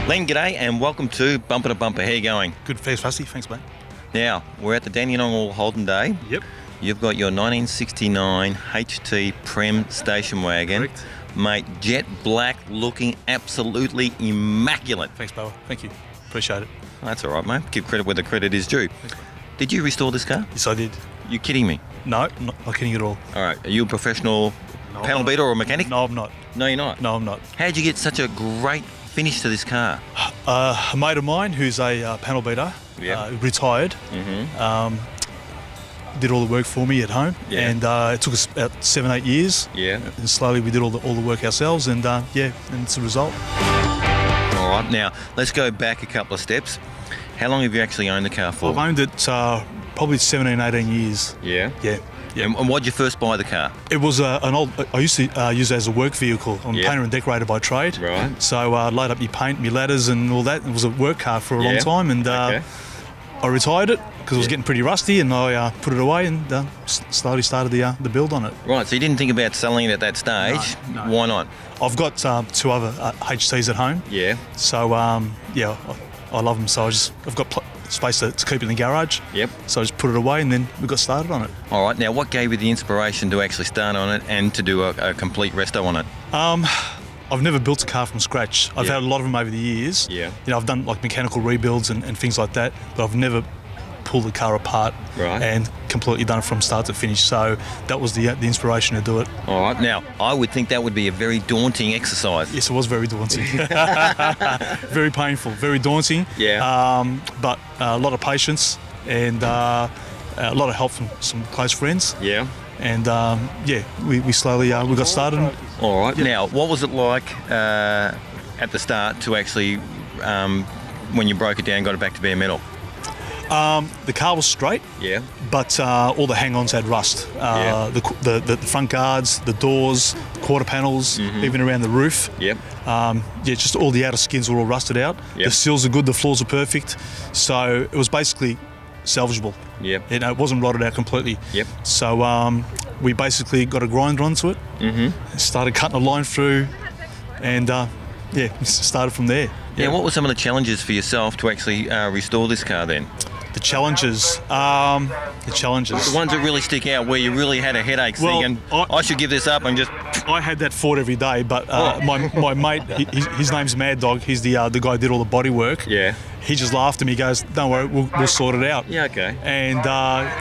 Len, g'day and welcome to Bumper to Bumper. How you going? Good, fair, fussy. Thanks, mate. Now, we're at the Dandenong Holden Day. Yep. You've got your 1969 HT Prem station wagon. Correct. Mate, jet black, looking absolutely immaculate. Thanks, Boa. Thank you. Appreciate it. That's all right, mate. Give credit where the credit is due. Did you restore this car? Yes, I did. You kidding me? No, not kidding at all. All right. Are you a professional No, panel I'm beater or a mechanic? No, I'm not. No, you're not. No, I'm not. How'd you get such a great finish to this car? A mate of mine who's a panel beater, Yeah. retired, did all the work for me at home, Yeah. and it took us about 7-8 years. Yeah. And slowly we did all the work ourselves, and and it's a result. All right. Now, let's go back a couple of steps. How long have you actually owned the car for? I've owned it probably 17, 18 years. Yeah. Yeah. And why'd you first buy the car? It was an old. I used to use it as a work vehicle. I'm a Yeah. painter and decorator by trade. Right. So load up your paint, my ladders, and all that. It was a work car for a long Yeah. time, and Okay. I retired it because it was Yeah. getting pretty rusty, and I put it away and slowly started the build on it. Right, so you didn't think about selling it at that stage. No. Why not? I've got 2 other HTs at home, Yeah. so I love them. So I've got space to keep it in the garage. Yep. So I just put it away, and then we got started on it. All right, now what gave you the inspiration to actually start on it and to do a complete resto on it? I've never built a car from scratch. I've Yeah. had a lot of them over the years. Yeah. You know, I've done like mechanical rebuilds and things like that, but I've never pulled the car apart Right. and completely done it from start to finish. So that was the inspiration to do it. All right, now I would think that would be a very daunting exercise. Yes, it was very daunting. Very painful, very daunting. Yeah. But a lot of patience and a lot of help from some close friends. Yeah. And we slowly we got started. All right, now what was it like at the start to actually, when you broke it down, got it back to bare metal? The car was straight. Yeah. But all the hang-ons had rust. Yeah. The front guards, the doors, quarter panels, even around the roof. Yep. Just all the outer skins were all rusted out. Yep. The seals are good, the floors are perfect. So it was basically salvageable. Yep. You know, it wasn't rotted out completely. Yep. So we basically got a grinder onto it, started cutting a line through, and started from there. Yeah. What were some of the challenges for yourself to actually restore this car then? The challenges. The ones that really stick out where you really had a headache thinking, I should give this up and just... I had that thought every day, but my mate, his name's Mad Dog. He's the guy who did all the body work. Yeah. He just laughed at me. He goes, "Don't worry, we'll sort it out." Yeah, okay. And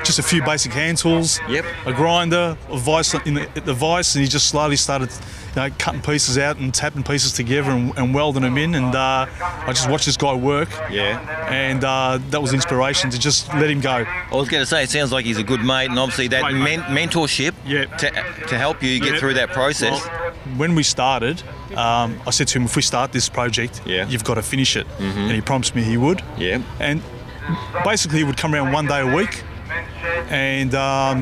just a few basic hand tools. Yep. A grinder, a vice in the vice, and he just slowly started, cutting pieces out and tapping pieces together and welding them in. And I just watched this guy work. Yeah. And that was inspiration to just let him go. I was going to say, it sounds like he's a good mate, and obviously that Great mate. mentorship Yeah. to help you get through that process. Well, when we started, I said to him, if we start this project, Yeah. you've got to finish it. And he promised me he would. Yeah. And basically he would come around one day a week, and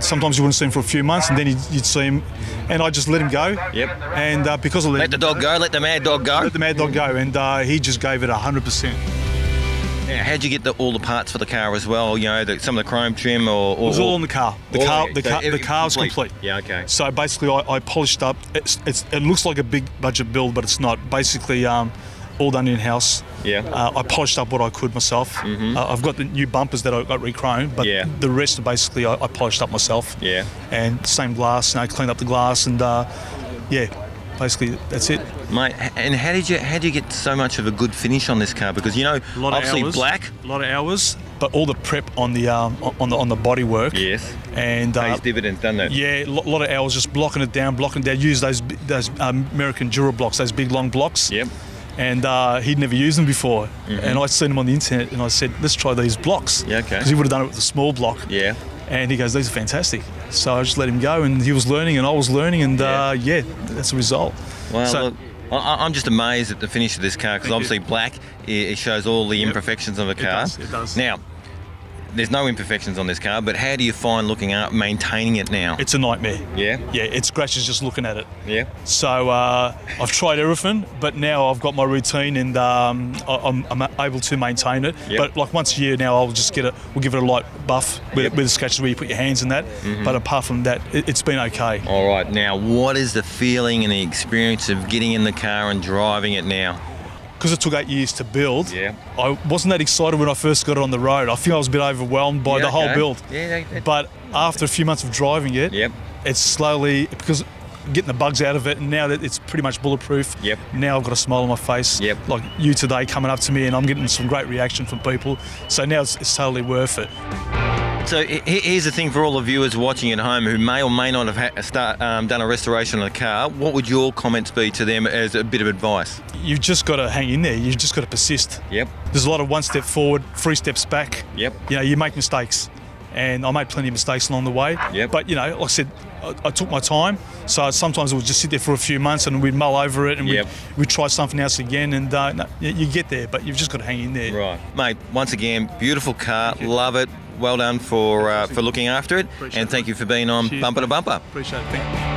sometimes you wouldn't see him for a few months, and then you'd see him, and I just let him go. Yep. And because of Let the dog go, let the mad dog go. let the mad dog go, and he just gave it 100%. Now, how'd you get all the parts for the car as well? You know, some of the chrome trim or... It was all in the car. The car was complete. complete. Yeah, okay. So basically, I polished up. It looks like a big budget build, but it's not. Basically, all done in house. Yeah. I polished up what I could myself. I've got the new bumpers that I got re-chromed, but Yeah. the rest basically I polished up myself. Yeah. And same glass, cleaned up the glass, and basically that's it. Mate, and how did you get so much of a good finish on this car? Because, A lot obviously of hours, black. a lot of hours, but all the prep on the body work. Yes. And Pays dividends, doesn't it? yeah, a lot of hours just blocking it down. Use those American Dura blocks, those big long blocks. Yep. And he'd never used them before. And I'd seen them on the internet, and I said, let's try these blocks. Yeah, okay. Because he would have done it with a small block. Yeah. And he goes, these are fantastic. So I just let him go, and he was learning, and I was learning, and Yeah. that's the result. Well, So- look, I'm just amazed at the finish of this car because Thank obviously black, it shows all the imperfections of the car. It does. Now, there's no imperfections on this car, but how do you find looking at maintaining it now? It's a nightmare. Yeah? Yeah, it scratches just looking at it. Yeah. So I've tried everything, but now I've got my routine, and I'm able to maintain it. Yep. But like once a year now, we'll give it a light buff with, Yep. with the scratches where you put your hands in that. But apart from that, it's been okay. All right. Now, what is the feeling and the experience of getting in the car and driving it now? because it took 8 years to build, Yeah. I wasn't that excited when I first got it on the road. I think I was a bit overwhelmed by the whole build. But after a few months of driving it, Yep. it's slowly, because getting the bugs out of it, and now that it's pretty much bulletproof, Yep. now I've got a smile on my face. Yep. Like you today coming up to me, and I'm getting some great reaction from people. So now it's totally worth it. So here's the thing for all the viewers watching at home who may or may not have done a restoration on a car. What would your comments be to them as a bit of advice? You've just got to hang in there. You've just got to persist. Yep. There's a lot of one step forward, 3 steps back. Yep. You know, you make mistakes. And I made plenty of mistakes along the way. Yep. But, you know, like I said, I took my time. So sometimes it would just sit there for a few months and we'd mull over it and we'd try something else again. And no, you get there, but you've just got to hang in there. Right. Mate, once again, beautiful car. Love it. Well done for looking after it. Appreciate and thank you for being on Cheers, Bumper to Bumper. Appreciate it. Thank you.